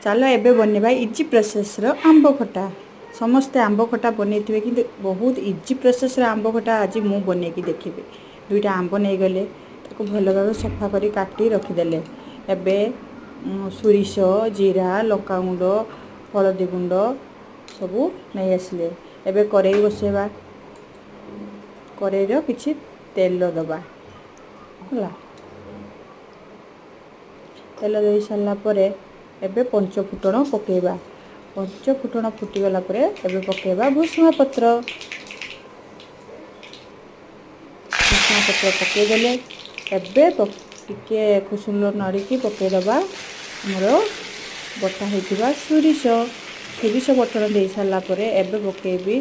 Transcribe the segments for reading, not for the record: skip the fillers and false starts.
चलो एबे बनवा इजी प्रोसेस रो आंब खटा समस्ते आंब खटा बनैथिबे कि बहुत इजी प्रोसेस रो आंब खटा आज मु बनै कि देखिबे। दुईटा आंब नहीं गले ताको भल भाव सफा करी काटी रखिदेले एबे सोरिष जीरा लंका गुंड हलदी गुंड सबू नहीं आसले एबे करेई बसेबा करेई किछि तेल दबा होला तेल दे सारा परे एबे पंचफुटण पकेबा पंचफुटण फुटीगला परे एबे पकेबा भुसुंगा पत्र पकईदेले एबे टिके खुसुल नड़िकी पकईदबा आमर बटा होइतिबा सोरिष सोरिष बटन दे सारा परे एबे पकेबी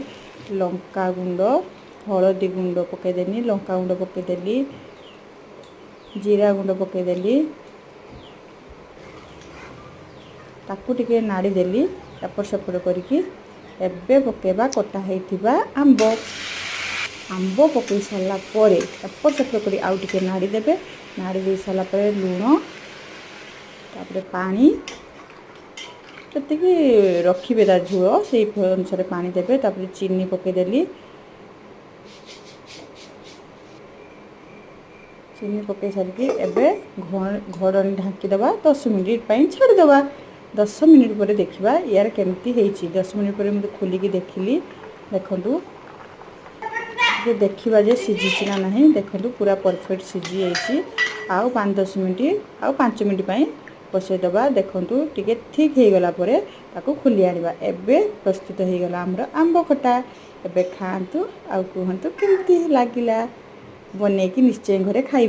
लंका गुंड हलदी गुंड पकईदेनी लंका गुंड पकईदेली जीरा गुंड पकईदेली ताकू टिके नाड़ी देली एपट सेपट करके एबे पकेबा कटा होइतिबा आंब आंब पकई सारा परे एपट सेपट कर आउ टिके नाड़ी देबे नाड़ी दे सारा परे लूण तापरे पानी जतिकी रखिबे ता झोल से अनुसार पानी देबे तापरे चीनी पकईदेली चीनी पकई सारिकी एबे घोड़नी ढांकी दबा 10 मिनिट पई छाड़ी दबा 10 मिनिट पर देखा यार केमती होइछि 10 मिनिट पर मुझे खोलिकी देखिली देखंतु देखा जे सीझी ना नहीं देखंतु पूरा परफेक्ट सीझी जाइछि आउ 5-10 मिनिट आउ 5 मिनिट पई बसई दबा देखंतु टिके ठीक हे गला परे ताको खोली आनिबा एबे प्रस्तुत हे गला हमर आंब खटा एबे खांतु आउ कहंतु केमती लागिला बनेकी निश्चय घरे खाइ।